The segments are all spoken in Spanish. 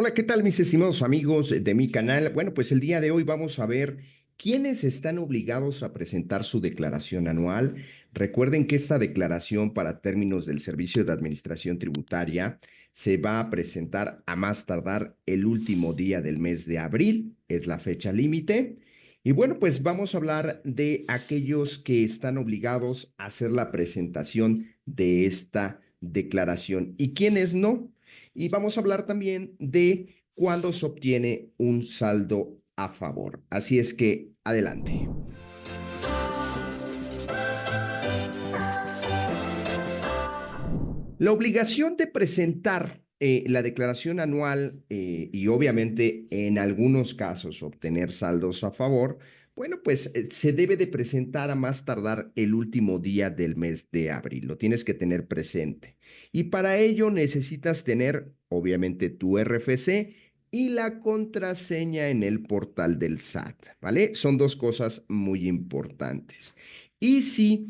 Hola, ¿qué tal mis estimados amigos de mi canal? Bueno, pues el día de hoy vamos a ver quiénes están obligados a presentar su declaración anual. Recuerden que esta declaración para términos del Servicio de Administración Tributaria se va a presentar a más tardar el último día del mes de abril, es la fecha límite. Y bueno, pues vamos a hablar de aquellos que están obligados a hacer la presentación de esta declaración y quiénes no. Y vamos a hablar también de cuándo se obtiene un saldo a favor. Así es que adelante. La obligación de presentar la declaración anual y obviamente en algunos casos obtener saldos a favor, bueno, pues se debe de presentar a más tardar el último día del mes de abril. Lo tienes que tener presente. Y para ello necesitas tener, obviamente, tu RFC y la contraseña en el portal del SAT, ¿vale? Son dos cosas muy importantes. Y si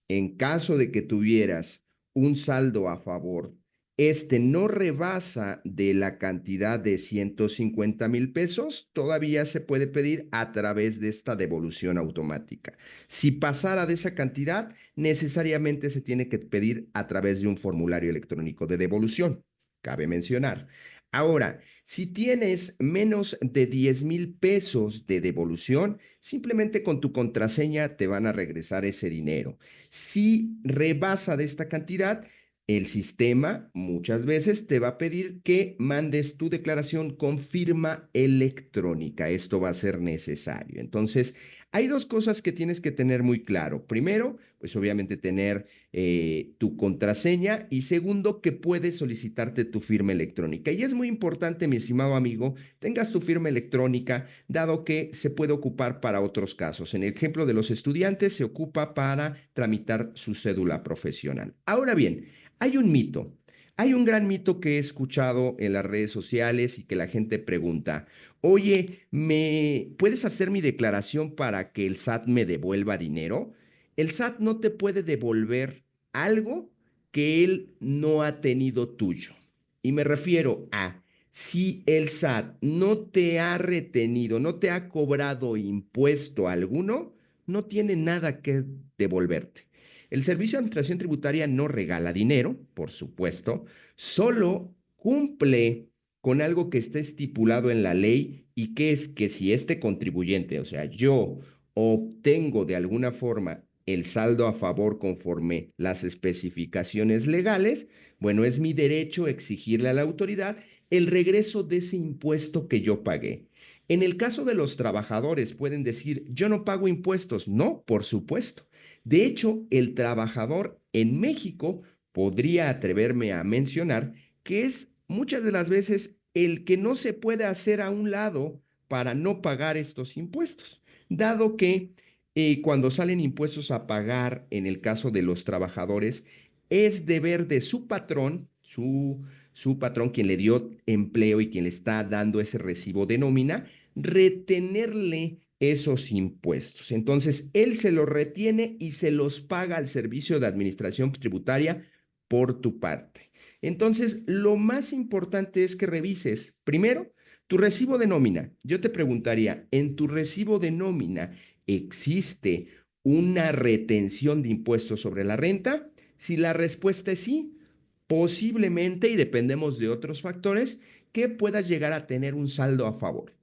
en caso de que tuvieras un saldo a favor, este no rebasa de la cantidad de 150,000 pesos, todavía se puede pedir a través de esta devolución automática. Si pasara de esa cantidad, necesariamente se tiene que pedir a través de un formulario electrónico de devolución, cabe mencionar. Ahora, si tienes menos de 10,000 pesos de devolución, simplemente con tu contraseña te van a regresar ese dinero. Si rebasa de esta cantidad, el sistema muchas veces te va a pedir que mandes tu declaración con firma electrónica. Esto va a ser necesario. Entonces, hay dos cosas que tienes que tener muy claro. Primero, pues obviamente tener tu contraseña y segundo, que puedes solicitarte tu firma electrónica. Y es muy importante, mi estimado amigo, tengas tu firma electrónica, dado que se puede ocupar para otros casos. En el ejemplo de los estudiantes, se ocupa para tramitar su cédula profesional. Ahora bien, hay un mito. Hay un gran mito que he escuchado en las redes sociales y que la gente pregunta, oye, ¿me puedes hacer mi declaración para que el SAT me devuelva dinero? El SAT no te puede devolver algo que él no ha tenido tuyo. Y me refiero a, si el SAT no te ha retenido, no te ha cobrado impuesto alguno, no tiene nada que devolverte. El Servicio de Administración Tributaria no regala dinero, por supuesto, solo cumple con algo que está estipulado en la ley y que es que si este contribuyente, o sea, yo obtengo de alguna forma el saldo a favor conforme las especificaciones legales, bueno, es mi derecho exigirle a la autoridad el regreso de ese impuesto que yo pagué. En el caso de los trabajadores, pueden decir, yo no pago impuestos. No, por supuesto. De hecho, el trabajador en México podría atreverme a mencionar que es muchas de las veces el que no se puede hacer a un lado para no pagar estos impuestos, dado que cuando salen impuestos a pagar en el caso de los trabajadores, es deber de su patrón, su patrón quien le dio empleo y quien le está dando ese recibo de nómina, retenerle esos impuestos. Entonces, él se los retiene y se los paga al Servicio de Administración Tributaria por tu parte. Entonces, lo más importante es que revises, primero, tu recibo de nómina. Yo te preguntaría, ¿en tu recibo de nómina existe una retención de impuestos sobre la renta? Si la respuesta es sí, posiblemente, y dependemos de otros factores, que puedas llegar a tener un saldo a favor.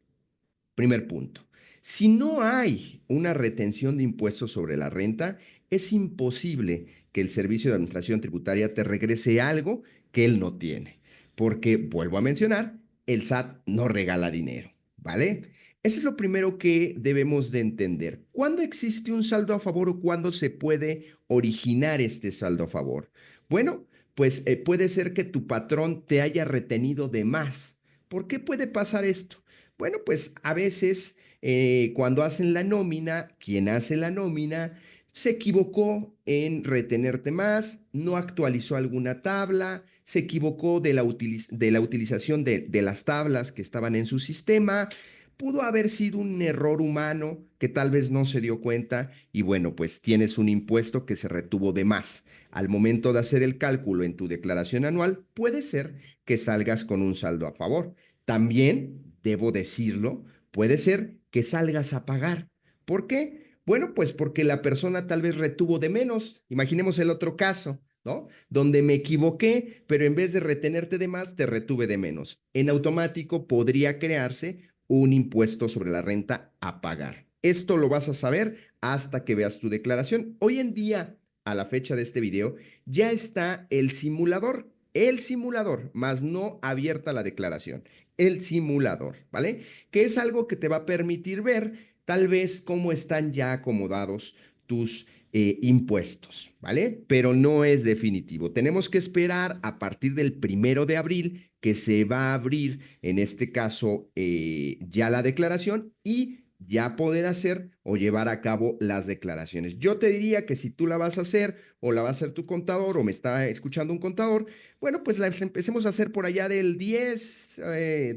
Primer punto. Si no hay una retención de impuestos sobre la renta, es imposible que el Servicio de Administración Tributaria te regrese algo que él no tiene. Porque, vuelvo a mencionar, el SAT no regala dinero, ¿vale? Eso es lo primero que debemos de entender. ¿Cuándo existe un saldo a favor o cuándo se puede originar este saldo a favor? Bueno, pues puede ser que tu patrón te haya retenido de más. ¿Por qué puede pasar esto? Bueno, pues a veces cuando hacen la nómina, quien hace la nómina se equivocó en retenerte más, no actualizó alguna tabla, se equivocó de la utilización de las tablas que estaban en su sistema. Pudo haber sido un error humano que tal vez no se dio cuenta y bueno, pues tienes un impuesto que se retuvo de más. Al momento de hacer el cálculo en tu declaración anual, puede ser que salgas con un saldo a favor. También, debo decirlo, puede ser que salgas a pagar. ¿Por qué? Bueno, pues porque la persona tal vez retuvo de menos. Imaginemos el otro caso, ¿no? Donde me equivoqué, pero en vez de retenerte de más, te retuve de menos. En automático podría crearse un impuesto sobre la renta a pagar. Esto lo vas a saber hasta que veas tu declaración. Hoy en día, a la fecha de este video, ya está el simulador, más no abierta la declaración, el simulador, ¿vale? Que es algo que te va a permitir ver tal vez cómo están ya acomodados tus impuestos, ¿vale? Pero no es definitivo. Tenemos que esperar a partir del 1 de abril que se va a abrir, en este caso, ya la declaración y ya poder hacer o llevar a cabo las declaraciones. Yo te diría que si tú la vas a hacer o la va a hacer tu contador o me está escuchando un contador, bueno, pues las empecemos a hacer por allá del 10,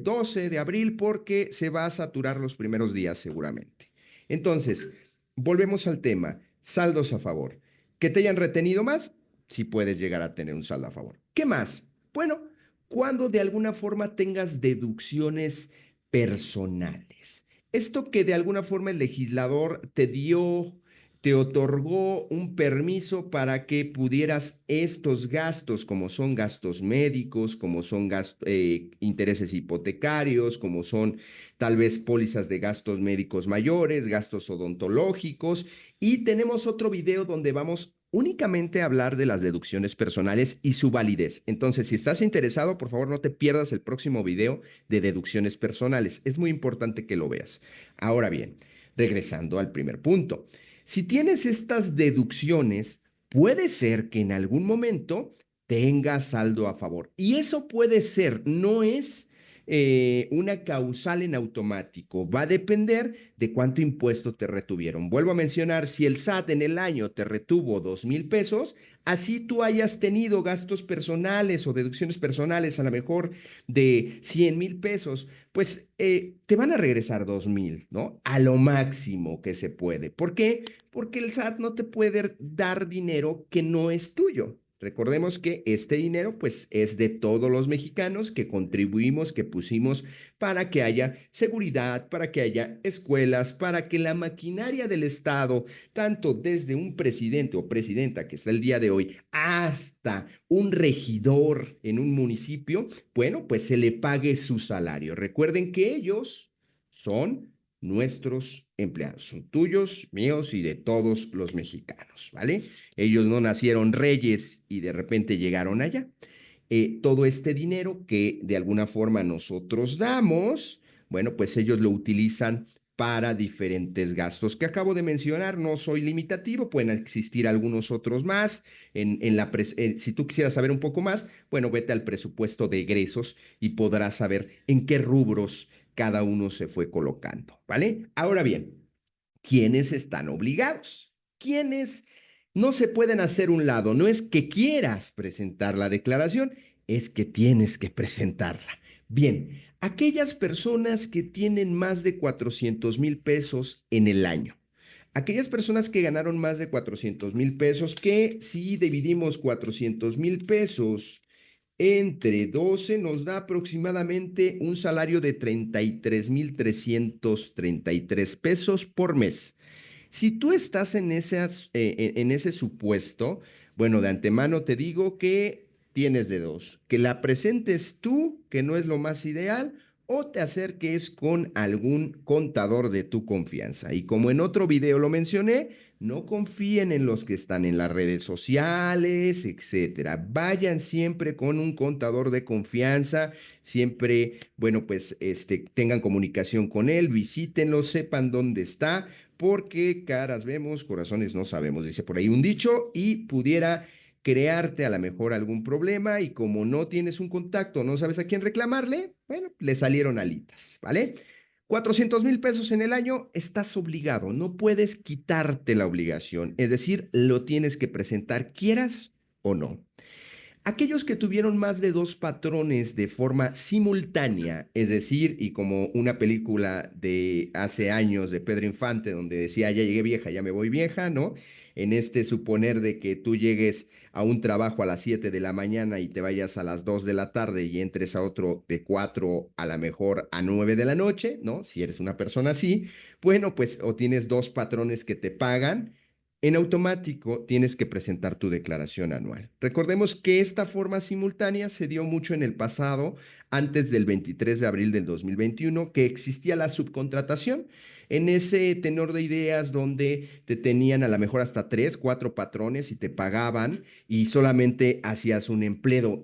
12 de abril porque se va a saturar los primeros días seguramente. Entonces, volvemos al tema, saldos a favor. ¿Que te hayan retenido más? Sí puedes llegar a tener un saldo a favor. ¿Qué más? Bueno, cuando de alguna forma tengas deducciones personales. Esto que de alguna forma el legislador te dio, te otorgó un permiso para que pudieras estos gastos, como son gastos médicos, como son intereses hipotecarios, como son tal vez pólizas de gastos médicos mayores, gastos odontológicos. Y tenemos otro video donde vamos únicamente a hablar de las deducciones personales y su validez. Entonces, si estás interesado, por favor, no te pierdas el próximo video de deducciones personales. Es muy importante que lo veas. Ahora bien, regresando al primer punto. Si tienes estas deducciones, puede ser que en algún momento tengas saldo a favor. Y eso puede ser, no es una causal en automático. Va a depender de cuánto impuesto te retuvieron. Vuelvo a mencionar, si el SAT en el año te retuvo 2,000 pesos, así tú hayas tenido gastos personales o deducciones personales a lo mejor de 100,000 pesos, pues te van a regresar 2,000, ¿no? A lo máximo que se puede. ¿Por qué? Porque el SAT no te puede dar dinero que no es tuyo. Recordemos que este dinero pues es de todos los mexicanos que contribuimos, que pusimos para que haya seguridad, para que haya escuelas, para que la maquinaria del Estado, tanto desde un presidente o presidenta que está el día de hoy hasta un regidor en un municipio, bueno, pues se le pague su salario. Recuerden que ellos son nuestros empleados, son tuyos, míos y de todos los mexicanos, ¿vale? Ellos no nacieron reyes y de repente llegaron allá. Todo este dinero que de alguna forma nosotros damos, bueno, pues ellos lo utilizan para diferentes gastos que acabo de mencionar. No soy limitativo, pueden existir algunos otros más. Si tú quisieras saber un poco más, bueno, vete al presupuesto de egresos y podrás saber en qué rubros cada uno se fue colocando, ¿vale? Ahora bien, ¿quiénes están obligados? ¿Quiénes no se pueden hacer un lado? No es que quieras presentar la declaración, es que tienes que presentarla. Bien, aquellas personas que tienen más de 400,000 pesos en el año. Aquellas personas que ganaron más de 400,000 pesos, que si dividimos 400,000 pesos entre 12 nos da aproximadamente un salario de 33,333 pesos por mes. Si tú estás en ese supuesto, bueno, de antemano te digo que tienes de dos, que la presentes tú, que no es lo más ideal, o te acerques con algún contador de tu confianza. Y como en otro video lo mencioné, no confíen en los que están en las redes sociales, etcétera. Vayan siempre con un contador de confianza, siempre, bueno, pues tengan comunicación con él, visítenlo, sepan dónde está, porque caras vemos, corazones no sabemos, dice por ahí un dicho, y pudiera crearte a lo mejor algún problema y como no tienes un contacto, no sabes a quién reclamarle, bueno, le salieron alitas, ¿vale? 400,000 pesos en el año, estás obligado, no puedes quitarte la obligación, es decir, lo tienes que presentar, quieras o no. Aquellos que tuvieron más de dos patrones de forma simultánea, es decir, y como una película de hace años de Pedro Infante, donde decía, ya llegué vieja, ya me voy vieja, ¿no? En este suponer de que tú llegues a un trabajo a las 7 de la mañana y te vayas a las 2 de la tarde y entres a otro de 4 a la mejor a 9 de la noche, ¿no? Si eres una persona así, bueno, pues o tienes dos patrones que te pagan en automático tienes que presentar tu declaración anual. Recordemos que esta forma simultánea se dio mucho en el pasado, antes del 23 de abril del 2021, que existía la subcontratación. En ese tenor de ideas donde te tenían a lo mejor hasta tres, cuatro patrones y te pagaban y solamente hacías un empleo,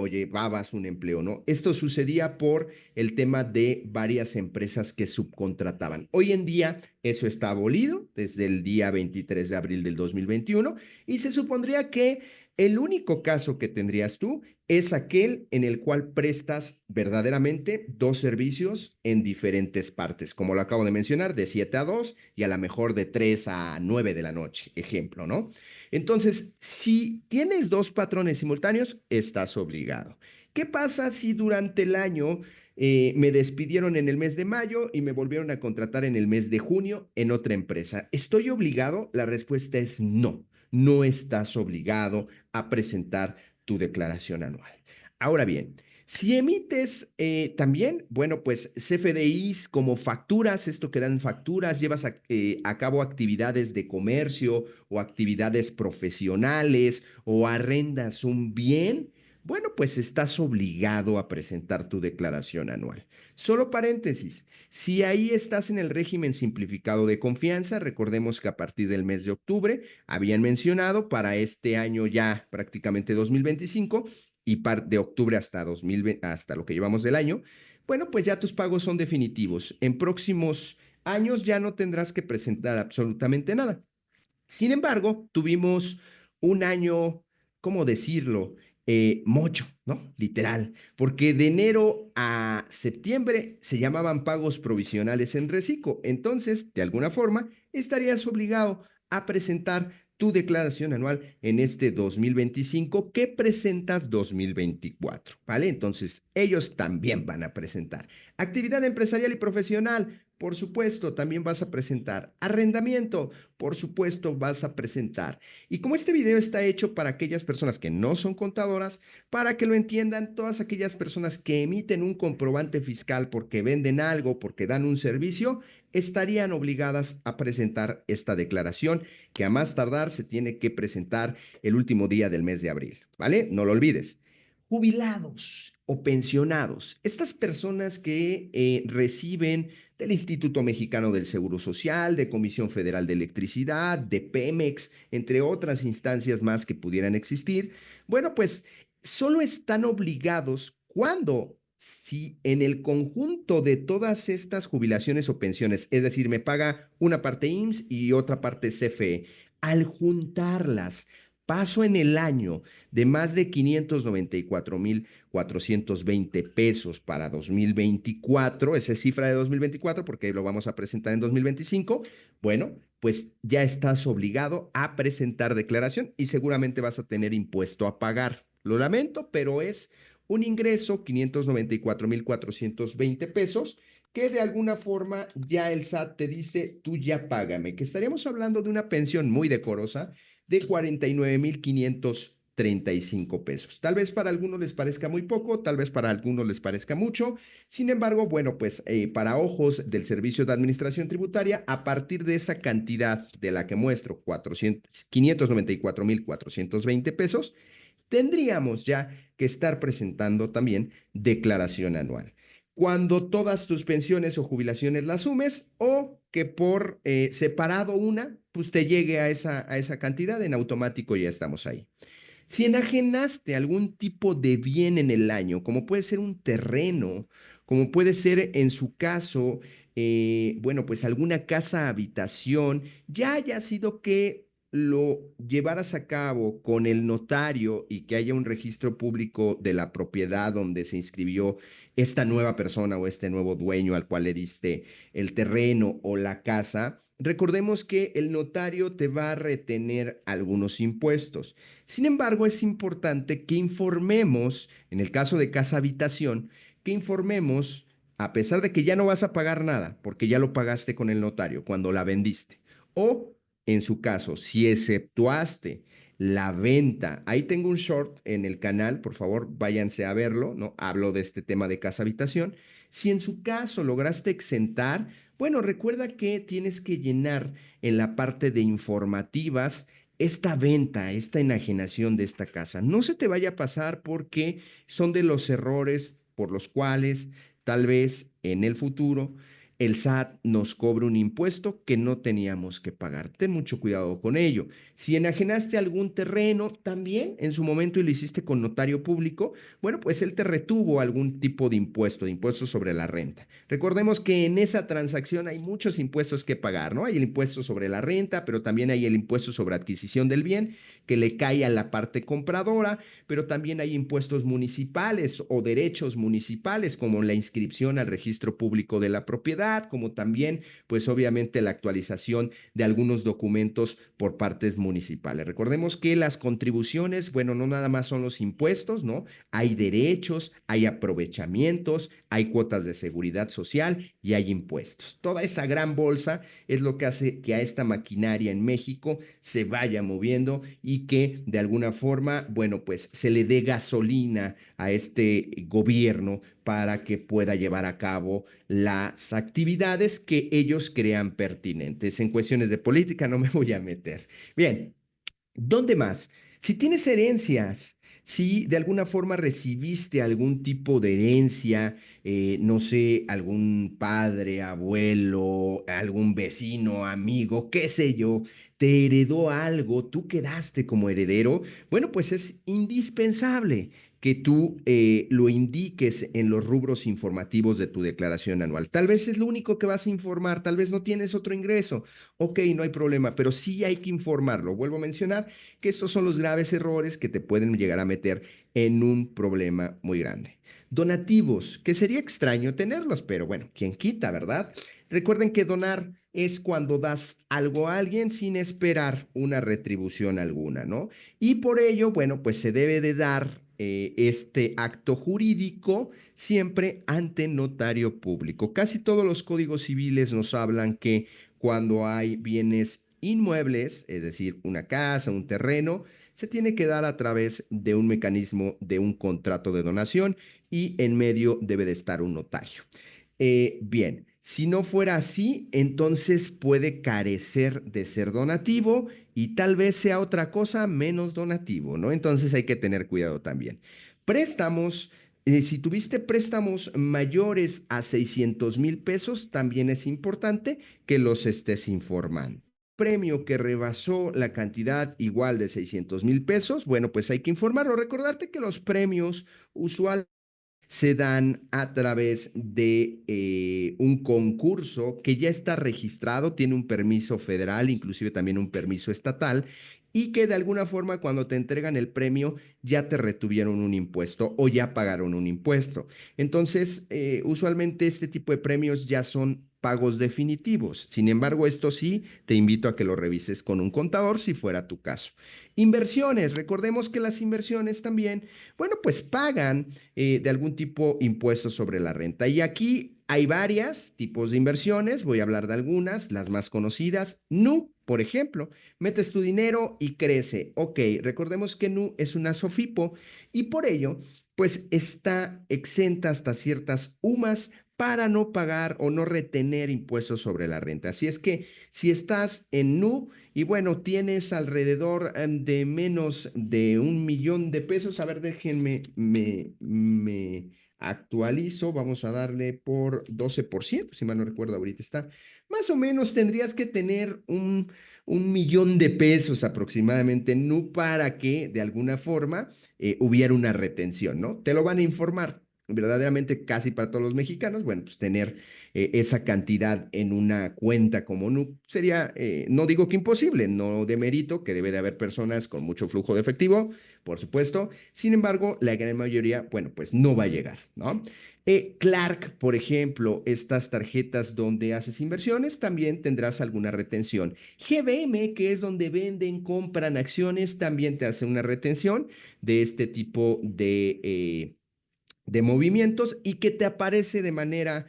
llevabas un empleo, ¿no? Esto sucedía por el tema de varias empresas que subcontrataban. Hoy en día eso está abolido desde el día 23 de abril del 2021 y se supondría que el único caso que tendrías tú es aquel en el cual prestas verdaderamente dos servicios en diferentes partes, como lo acabo de mencionar, de 7 a 2 y a lo mejor de 3 a 9 de la noche, ejemplo, ¿no? Entonces, si tienes dos patrones simultáneos, estás obligado. ¿Qué pasa si durante el año me despidieron en el mes de mayo y me volvieron a contratar en el mes de junio en otra empresa? ¿Estoy obligado? La respuesta es no. No estás obligado a presentar tu declaración anual. Ahora bien, si emites también, bueno, pues CFDIs como facturas, esto que dan facturas, llevas a cabo actividades de comercio o actividades profesionales o arrendas un bien, bueno, pues estás obligado a presentar tu declaración anual. Solo paréntesis, si ahí estás en el régimen simplificado de confianza, recordemos que a partir del mes de octubre habían mencionado para este año ya prácticamente 2025 y de octubre hasta 2020, hasta lo que llevamos del año, bueno, pues ya tus pagos son definitivos. En próximos años ya no tendrás que presentar absolutamente nada. Sin embargo, tuvimos un año, ¿cómo decirlo? Mocho, ¿no? Literal, porque de enero a septiembre se llamaban pagos provisionales en reciclo. Entonces, de alguna forma, estarías obligado a presentar tu declaración anual en este 2025 que presentas 2024, ¿vale? Entonces, ellos también van a presentar. Actividad empresarial y profesional, por supuesto, también vas a presentar. Arrendamiento, por supuesto, vas a presentar. Y como este video está hecho para aquellas personas que no son contadoras, para que lo entiendan todas aquellas personas que emiten un comprobante fiscal porque venden algo, porque dan un servicio, estarían obligadas a presentar esta declaración que a más tardar se tiene que presentar el último día del mes de abril, ¿vale? No lo olvides. Jubilados o pensionados, estas personas que reciben del Instituto Mexicano del Seguro Social, de Comisión Federal de Electricidad, de Pemex, entre otras instancias más que pudieran existir, bueno, pues solo están obligados cuando, si en el conjunto de todas estas jubilaciones o pensiones, es decir, me paga una parte IMSS y otra parte CFE, al juntarlas, paso en el año de más de 594,420 pesos para 2024, esa es cifra de 2024 porque lo vamos a presentar en 2025, bueno, pues ya estás obligado a presentar declaración y seguramente vas a tener impuesto a pagar. Lo lamento, pero es un ingreso, 594,420 pesos, que de alguna forma ya el SAT te dice, tú ya págame, que estaríamos hablando de una pensión muy decorosa de 49,535 pesos. Tal vez para algunos les parezca muy poco, tal vez para algunos les parezca mucho. Sin embargo, bueno, pues para ojos del Servicio de Administración Tributaria, a partir de esa cantidad de la que muestro, 594,420 pesos, tendríamos ya que estar presentando también declaración anual. Cuando todas tus pensiones o jubilaciones las sumes o que por separado una, pues te llegue a esa cantidad, en automático ya estamos ahí. Si enajenaste algún tipo de bien en el año, como puede ser un terreno, como puede ser en su caso, bueno, pues alguna casa habitación, ya haya sido que lo llevaras a cabo con el notario y que haya un registro público de la propiedad donde se inscribió esta nueva persona o este nuevo dueño al cual le diste el terreno o la casa, recordemos que el notario te va a retener algunos impuestos. Sin embargo, es importante que informemos, en el caso de casa habitación, que informemos, a pesar de que ya no vas a pagar nada, porque ya lo pagaste con el notario cuando la vendiste, o en su caso, si exceptuaste la venta, ahí tengo un short en el canal, por favor, váyanse a verlo, ¿no? Hablo de este tema de casa habitación. Si en su caso lograste exentar, bueno, recuerda que tienes que llenar en la parte de informativas esta venta, esta enajenación de esta casa. No se te vaya a pasar porque son de los errores por los cuales tal vez en el futuro el SAT nos cobre un impuesto que no teníamos que pagar. Ten mucho cuidado con ello. Si enajenaste algún terreno también en su momento y lo hiciste con notario público, bueno, pues él te retuvo algún tipo de impuesto sobre la renta. Recordemos que en esa transacción hay muchos impuestos que pagar, ¿no? Hay el impuesto sobre la renta, pero también hay el impuesto sobre adquisición del bien que le cae a la parte compradora, pero también hay impuestos municipales o derechos municipales como la inscripción al registro público de la propiedad, como también, pues obviamente la actualización de algunos documentos por partes municipales. Recordemos que las contribuciones, bueno, no nada más son los impuestos, ¿no? Hay derechos, hay aprovechamientos, hay cuotas de seguridad social y hay impuestos. Toda esa gran bolsa es lo que hace que a esta maquinaria en México se vaya moviendo y que de alguna forma, bueno, pues se le dé gasolina a este gobierno para que pueda llevar a cabo las actividades que ellos crean pertinentes. En cuestiones de política no me voy a meter. Bien, ¿dónde más? Si tienes herencias, si de alguna forma recibiste algún tipo de herencia, no sé, algún padre, abuelo, algún vecino, amigo, qué sé yo, te heredó algo, tú quedaste como heredero, bueno, pues es indispensable que tú lo indiques en los rubros informativos de tu declaración anual. Tal vez es lo único que vas a informar, tal vez no tienes otro ingreso. Ok, no hay problema, pero sí hay que informarlo. Vuelvo a mencionar que estos son los graves errores que te pueden llegar a meter en un problema muy grande. Donativos, que sería extraño tenerlos, pero bueno, quien quita, ¿verdad? Recuerden que donar es cuando das algo a alguien sin esperar una retribución alguna, ¿no? Y por ello, bueno, pues se debe de dar este acto jurídico siempre ante notario público. Casi todos los códigos civiles nos hablan que cuando hay bienes inmuebles, es decir, una casa, un terreno, se tiene que dar a través de un mecanismo de un contrato de donación y en medio debe de estar un notario. Bien, si no fuera así, entonces puede carecer de ser donativo y tal vez sea otra cosa menos donativo, ¿no? Entonces hay que tener cuidado también. Préstamos, si tuviste préstamos mayores a 600,000 pesos, también es importante que los estés informando. Premio que rebasó la cantidad igual de 600,000 pesos, bueno, pues hay que informarlo. Recordarte que los premios usualmente se dan a través de un concurso que ya está registrado, tiene un permiso federal, inclusive también un permiso estatal, y que de alguna forma cuando te entregan el premio ya te retuvieron un impuesto o ya pagaron un impuesto. Entonces, usualmente este tipo de premios ya son pagos definitivos. Sin embargo, esto sí, te invito a que lo revises con un contador si fuera tu caso. Inversiones, recordemos que las inversiones también, bueno, pues pagan de algún tipo impuestos sobre la renta. Y aquí hay varios tipos de inversiones, voy a hablar de algunas, las más conocidas. NU, por ejemplo, metes tu dinero y crece. Ok, recordemos que NU es una SOFIPO y por ello, pues está exenta hasta ciertas UMAS para no pagar o no retener impuestos sobre la renta. Así es que si estás en NU y bueno, tienes alrededor de menos de 1 millón de pesos. A ver, déjenme, me actualizo. Vamos a darle por 12%, si mal no recuerdo, ahorita está. Más o menos tendrías que tener un millón de pesos aproximadamente, no para que de alguna forma hubiera una retención, ¿no? Te lo van a informar. verdaderamente casi para todos los mexicanos, bueno, pues tener esa cantidad en una cuenta como sería, no digo que imposible, no demerito que debe de haber personas con mucho flujo de efectivo, por supuesto. Sin embargo, la gran mayoría, bueno, pues no va a llegar, ¿no? Clark, por ejemplo, estas tarjetas donde haces inversiones, también tendrás alguna retención. GBM, que es donde venden, compran acciones, también te hace una retención de este tipo de movimientos y que te aparece de manera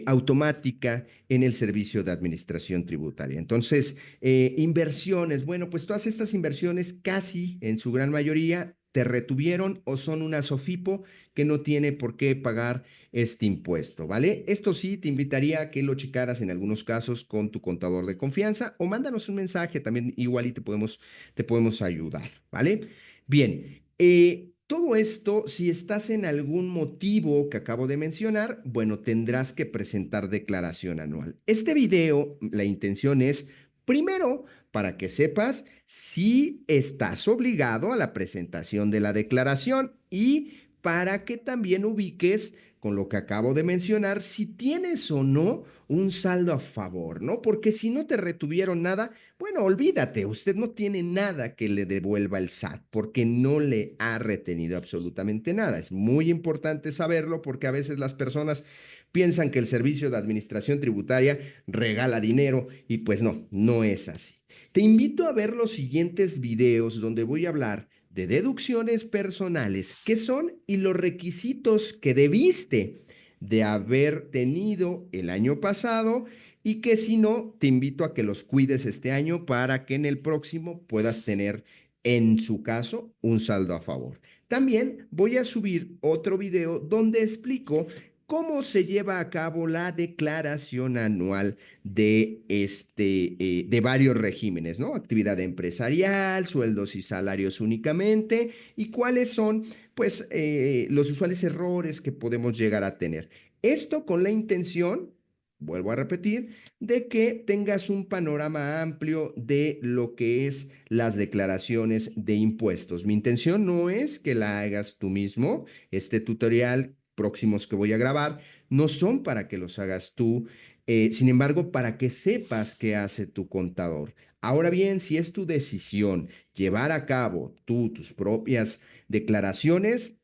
automática en el servicio de administración tributaria. Entonces, inversiones, bueno, pues todas estas inversiones casi en su gran mayoría te retuvieron o son una SOFIPO que no tiene por qué pagar este impuesto, ¿vale? Esto sí, te invitaría a que lo checaras en algunos casos con tu contador de confianza o mándanos un mensaje también igual y te podemos ayudar, ¿vale? Bien, todo esto, si estás en algún motivo que acabo de mencionar, bueno, tendrás que presentar declaración anual. Este video, la intención es, primero, para que sepas si estás obligado a la presentación de la declaración y para que también ubiques con lo que acabo de mencionar si tienes o no un saldo a favor, ¿no? Porque si no te retuvieron nada, bueno, olvídate, usted no tiene nada que le devuelva el SAT porque no le ha retenido absolutamente nada. Es muy importante saberlo porque a veces las personas piensan que el Servicio de Administración Tributaria regala dinero y pues no, no es así. Te invito a ver los siguientes videos donde voy a hablar de deducciones personales, qué son y los requisitos que debiste de haber tenido el año pasado y que si no, te invito a que los cuides este año para que en el próximo puedas tener, en su caso, un saldo a favor. También voy a subir otro video donde explico cómo se lleva a cabo la declaración anual de varios regímenes, ¿no? Actividad empresarial, sueldos y salarios únicamente, y cuáles son, pues, los usuales errores que podemos llegar a tener. Esto con la intención, vuelvo a repetir, de que tengas un panorama amplio de lo que es las declaraciones de impuestos. Mi intención no es que la hagas tú mismo. Este tutorial próximos que voy a grabar no son para que los hagas tú, sin embargo, para que sepas qué hace tu contador. Ahora bien, si es tu decisión llevar a cabo tú tus propias declaraciones,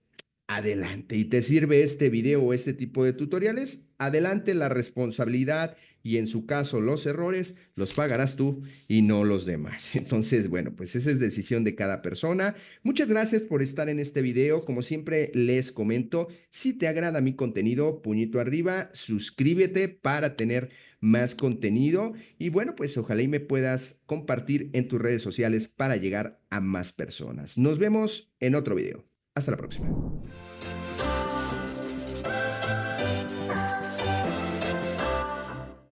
adelante. ¿Y te sirve este video o este tipo de tutoriales? Adelante, la responsabilidad y en su caso los errores los pagarás tú y no los demás. Entonces, bueno, pues esa es decisión de cada persona. Muchas gracias por estar en este video. Como siempre les comento, si te agrada mi contenido, puñito arriba, suscríbete para tener más contenido y bueno, pues ojalá y me puedas compartir en tus redes sociales para llegar a más personas. Nos vemos en otro video. Hasta la próxima.